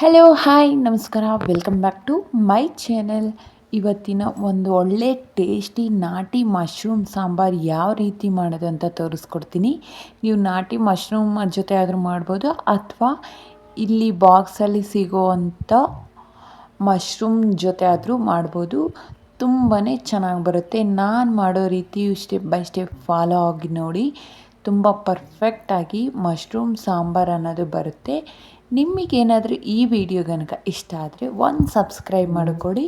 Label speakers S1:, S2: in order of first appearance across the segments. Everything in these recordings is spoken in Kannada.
S1: ಹಲೋ ಹಾಯ್ ನಮಸ್ಕಾರ, welcome back to my channel. ಇವತ್ತಿನ ಒಂದು ಒಳ್ಳೆ ಟೇಸ್ಟಿ ನಾಟಿ ಮಶ್ರೂಮ್ ಸಾಂಬಾರು ಯಾವ ರೀತಿ ಮಾಡೋದು ಅಂತ ತೋರಿಸ್ಕೊಡ್ತೀನಿ. ನೀವು ನಾಟಿ ಮಶ್ರೂಮ್ ಜೊತೆ ಆದರೂ ಮಾಡ್ಬೋದು, ಅಥವಾ ಇಲ್ಲಿ ಬಾಕ್ಸಲ್ಲಿ ಸಿಗೋವಂಥ ಮಶ್ರೂಮ್ ಜೊತೆ ಆದರೂ ಮಾಡ್ಬೋದು. ತುಂಬಾ ಚೆನ್ನಾಗಿ ಬರುತ್ತೆ. ನಾನು ಮಾಡೋ ರೀತಿ ಸ್ಟೆಪ್ ಬೈ ಸ್ಟೆಪ್ ಫಾಲೋ ಆಗಿ ನೋಡಿ, ತುಂಬ ಪರ್ಫೆಕ್ಟಾಗಿ ಮಶ್ರೂಮ್ ಸಾಂಬಾರು ಅನ್ನೋದು ಬರುತ್ತೆ. ನಿಮಗೇನಾದರೂ ಈ ವಿಡಿಯೋ ಕనుక ಇಷ್ಟ ಆದರೆ ಒಂದು ಸಬ್ಸ್ಕ್ರೈಬ್ ಮಾಡಿಕೊಡಿ.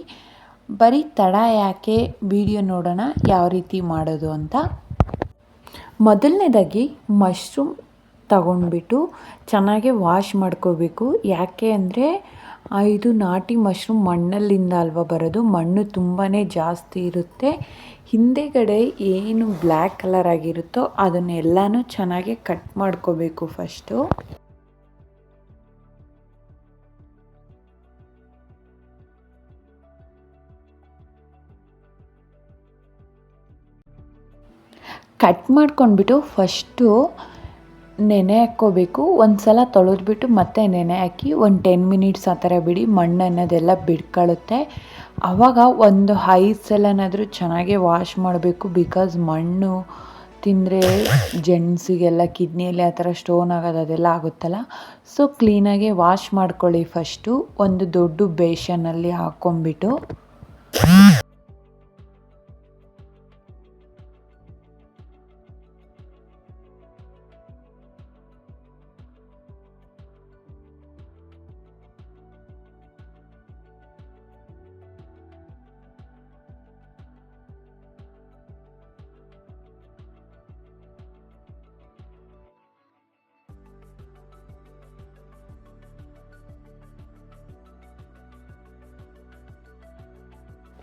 S1: ಬರೀ ತಡ ಯಾಕೆ, ವಿಡಿಯೋ ನೋಡೋಣ ಯಾವ ರೀತಿ ಮಾಡೋದು ಅಂತ. ಮೊದಲನೇದಾಗಿ ಮಶ್ರೂಮ್ ತಗೊಂಡ್ಬಿಟ್ಟು ಚೆನ್ನಾಗಿ ವಾಶ್ ಮಾಡ್ಕೋಬೇಕು. ಯಾಕೆ ಅಂದರೆ ಇದು ನಾಟಿ ಮಶ್ರೂಮ್ ಮಣ್ಣಲ್ಲಿಂದ ಅಲ್ವಾ ಬರೋದು, ಮಣ್ಣು ತುಂಬಾ ಜಾಸ್ತಿ ಇರುತ್ತೆ. ಹಿಂದೆಗಡೆ ಏನು ಬ್ಲ್ಯಾಕ್ ಕಲರ್ ಆಗಿರುತ್ತೋ ಅದನ್ನೆಲ್ಲನೂ ಚೆನ್ನಾಗಿ ಕಟ್ ಮಾಡ್ಕೋಬೇಕು ಫಸ್ಟು. ಕಟ್ ಮಾಡ್ಕೊಂಡ್ಬಿಟ್ಟು ಫಸ್ಟು ನೆನೆ ಹಾಕ್ಕೋಬೇಕು. ಒಂದು ಸಲ ತೊಳೆದ್ಬಿಟ್ಟು ಮತ್ತೆ ನೆನೆ ಹಾಕಿ ಒಂದು 10 ಮಿನಿಟ್ಸ್ ಆ ಥರ ಬಿಡಿ, ಮಣ್ಣು ಅನ್ನೋದೆಲ್ಲ ಬಿಡ್ಕೊಳ್ಳುತ್ತೆ. ಆವಾಗ ಒಂದು 5 ಸಲನಾದರೂ ಚೆನ್ನಾಗೇ ವಾಶ್ ಮಾಡಬೇಕು. ಬಿಕಾಸ್ ಮಣ್ಣು ತಿಂದರೆ ಜೆಂಟ್ಸಿಗೆಲ್ಲ ಕಿಡ್ನಿಯಲ್ಲಿ ಆ ಥರ ಸ್ಟೋನ್ ಆಗೋದು ಅದೆಲ್ಲ ಆಗುತ್ತಲ್ಲ. ಸೊ ಕ್ಲೀನಾಗೆ ವಾಶ್ ಮಾಡ್ಕೊಳ್ಳಿ ಫಸ್ಟು. ಒಂದು ದೊಡ್ಡ ಬೇಷನಲ್ಲಿ ಹಾಕ್ಕೊಂಬಿಟ್ಟು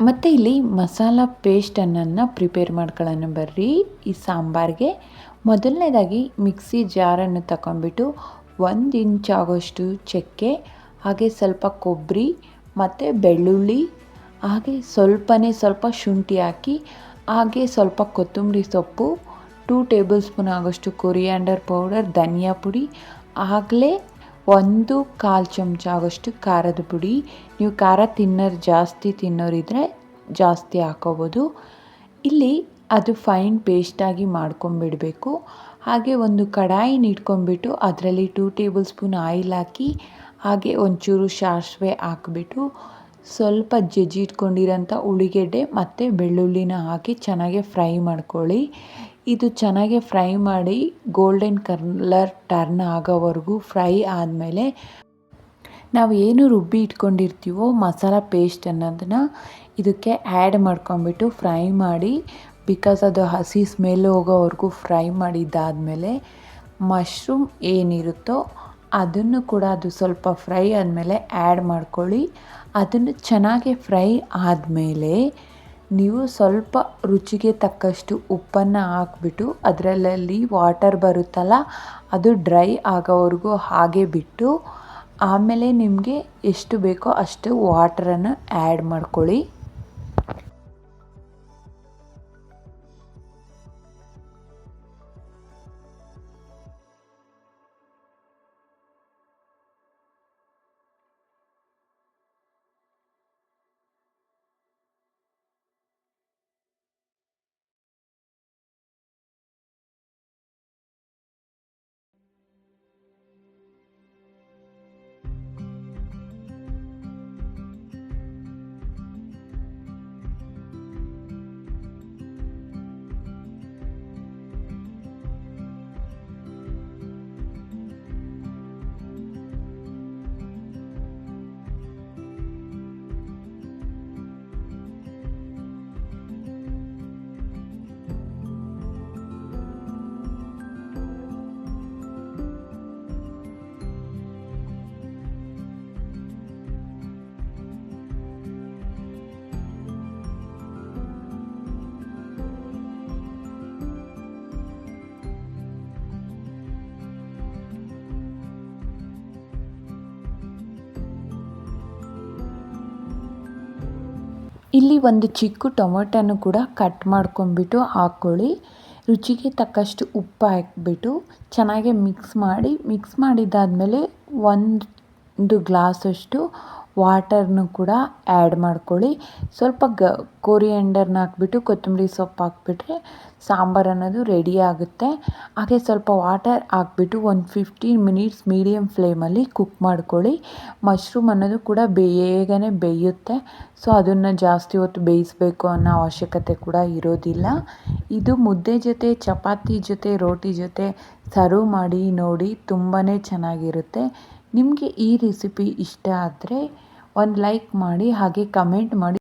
S1: ಮತ್ತು ಇಲ್ಲಿ ಮಸಾಲ ಪೇಸ್ಟನ್ನು ಪ್ರಿಪೇರ್ ಮಾಡ್ಕೊಳ್ಳೋಣ ಬರ್ರಿ ಈ ಸಾಂಬಾರಿಗೆ. ಮೊದಲನೇದಾಗಿ ಮಿಕ್ಸಿ ಜಾರನ್ನು ತಗೊಂಡ್ಬಿಟ್ಟು 1 ಇಂಚ್ ಆಗೋಷ್ಟು ಚಕ್ಕೆ, ಹಾಗೆ ಸ್ವಲ್ಪ ಕೊಬ್ಬರಿ ಮತ್ತು ಬೆಳ್ಳುಳ್ಳಿ, ಹಾಗೆ ಸ್ವಲ್ಪ ಶುಂಠಿ ಹಾಕಿ, ಹಾಗೆ ಸ್ವಲ್ಪ ಕೊತ್ತಂಬರಿ ಸೊಪ್ಪು, 2 ಟೇಬಲ್ ಸ್ಪೂನ್ ಆಗೋಷ್ಟು ಕೊರಿಯಾಂಡರ್ ಪೌಡರ್, ಧನಿಯಾ ಪುಡಿ, ಆಗಲೇ 1/4 ಚಮಚ ಆಗೋಷ್ಟು ಖಾರದ ಪುಡಿ. ನೀವು ಖಾರ ಜಾಸ್ತಿ ತಿನ್ನೋರಿದ್ರೆ ಜಾಸ್ತಿ ಹಾಕೋಬೋದು. ಇಲ್ಲಿ ಅದು ಫೈನ್ ಪೇಸ್ಟಾಗಿ ಮಾಡ್ಕೊಂಬಿಡಬೇಕು. ಹಾಗೆ ಒಂದು ಕಡಾಯಿನ ಇಟ್ಕೊಂಡ್ಬಿಟ್ಟು ಅದರಲ್ಲಿ 2 ಟೇಬಲ್ ಸ್ಪೂನ್ ಆಯಿಲ್ ಹಾಕಿ, ಹಾಗೆ ಒಂಚೂರು ಸಾಸಿವೆ ಹಾಕಿಬಿಟ್ಟು ಸ್ವಲ್ಪ ಜಜ್ಜಿಟ್ಕೊಂಡಿರೋಂಥ ಉಳ್ಳಿಗೆಡ್ಡೆ ಮತ್ತು ಬೆಳ್ಳುಳ್ಳಿನ ಹಾಕಿ ಚೆನ್ನಾಗಿ ಫ್ರೈ ಮಾಡ್ಕೊಳ್ಳಿ. ಇದು ಚೆನ್ನಾಗಿ ಫ್ರೈ ಮಾಡಿ ಗೋಲ್ಡನ್ ಕಲರ್ ಟರ್ನ್ ಆಗೋವರೆಗೂ ಫ್ರೈ ಆದಮೇಲೆ ನಾವು ಏನು ರುಬ್ಬಿ ಇಟ್ಕೊಂಡಿರ್ತೀವೋ ಮಸಾಲ ಪೇಸ್ಟ್ ಅನ್ನೋದನ್ನು ಇದಕ್ಕೆ ಆ್ಯಡ್ ಮಾಡ್ಕೊಂಬಿಟ್ಟು ಫ್ರೈ ಮಾಡಿ. ಬಿಕಾಸ್ ಅದು ಹಸಿ ಸ್ಮೆಲ್ ಹೋಗೋವರೆಗೂ ಫ್ರೈ ಮಾಡಿದ್ದಾದಮೇಲೆ ಮಶ್ರೂಮ್ ಏನಿರುತ್ತೋ ಅದನ್ನು ಕೂಡ ಅದು ಸ್ವಲ್ಪ ಫ್ರೈ ಆದಮೇಲೆ ಆ್ಯಡ್ ಮಾಡ್ಕೊಳ್ಳಿ. ಅದನ್ನು ಚೆನ್ನಾಗಿ ಫ್ರೈ ಆದಮೇಲೆ ನೀವು ಸ್ವಲ್ಪ ರುಚಿಗೆ ತಕ್ಕಷ್ಟು ಉಪ್ಪನ್ನು ಹಾಕ್ಬಿಟ್ಟು ಅದರಲ್ಲಿ ವಾಟರ್ ಬರುತ್ತಲ್ಲ ಅದು ಡ್ರೈ ಆಗೋವರೆಗೂ ಹಾಗೆ ಬಿಟ್ಟು, ಆಮೇಲೆ ನಿಮಗೆ ಎಷ್ಟು ಬೇಕೋ ಅಷ್ಟು ವಾಟರನ್ನು ಆ್ಯಡ್ ಮಾಡ್ಕೊಳ್ಳಿ. ಇಲ್ಲಿ ಒಂದು ಚಿಕ್ಕ ಟೊಮೊಟೊನು ಕೂಡ ಕಟ್ ಮಾಡ್ಕೊಂಬಿಟ್ಟು ಹಾಕ್ಕೊಳ್ಳಿ. ರುಚಿಗೆ ತಕ್ಕಷ್ಟು ಉಪ್ಪು ಹಾಕ್ಬಿಟ್ಟು ಚೆನ್ನಾಗಿ ಮಿಕ್ಸ್ ಮಾಡಿದ್ದಾದಮೇಲೆ 1 ಒಂದು ಗ್ಲಾಸಷ್ಟು ವಾಟರ್ನು ಕೂಡ ಆ್ಯಡ್ ಮಾಡ್ಕೊಳ್ಳಿ. ಸ್ವಲ್ಪ ಕೊರಿಯಂಡರ್ನ ಹಾಕ್ಬಿಟ್ಟು ಕೊತ್ತಂಬರಿ ಸೊಪ್ಪು ಹಾಕ್ಬಿಟ್ರೆ ಸಾಂಬಾರು ಅನ್ನೋದು ರೆಡಿ ಆಗುತ್ತೆ. ಹಾಗೆ ಸ್ವಲ್ಪ ವಾಟರ್ ಹಾಕ್ಬಿಟ್ಟು ಒಂದು 15 ಮಿನಿಟ್ಸ್ ಮೀಡಿಯಮ್ ಫ್ಲೇಮಲ್ಲಿ ಕುಕ್ ಮಾಡ್ಕೊಳ್ಳಿ. ಮಶ್ರೂಮ್ ಅನ್ನೋದು ಕೂಡ ಬೇಗನೆ ಬೇಯುತ್ತೆ. ಸೊ ಅದನ್ನು ಜಾಸ್ತಿ ಹೊತ್ತು ಬೇಯಿಸಬೇಕು ಅನ್ನೋ ಅವಶ್ಯಕತೆ ಕೂಡ ಇರೋದಿಲ್ಲ. ಇದು ಮುದ್ದೆ ಜೊತೆ, ಚಪಾತಿ ಜೊತೆ, ರೋಟಿ ಜೊತೆ ಸರ್ವ್ ಮಾಡಿ ನೋಡಿ, ತುಂಬಾ ಚೆನ್ನಾಗಿರುತ್ತೆ. ನಿಮಗೆ ಈ ರೆಸಿಪಿ ಇಷ್ಟ ಆದರೆ ಒಂದು ಲೈಕ್ ಮಾಡಿ, ಹಾಗೆ ಕಮೆಂಟ್ ಮಾಡಿ.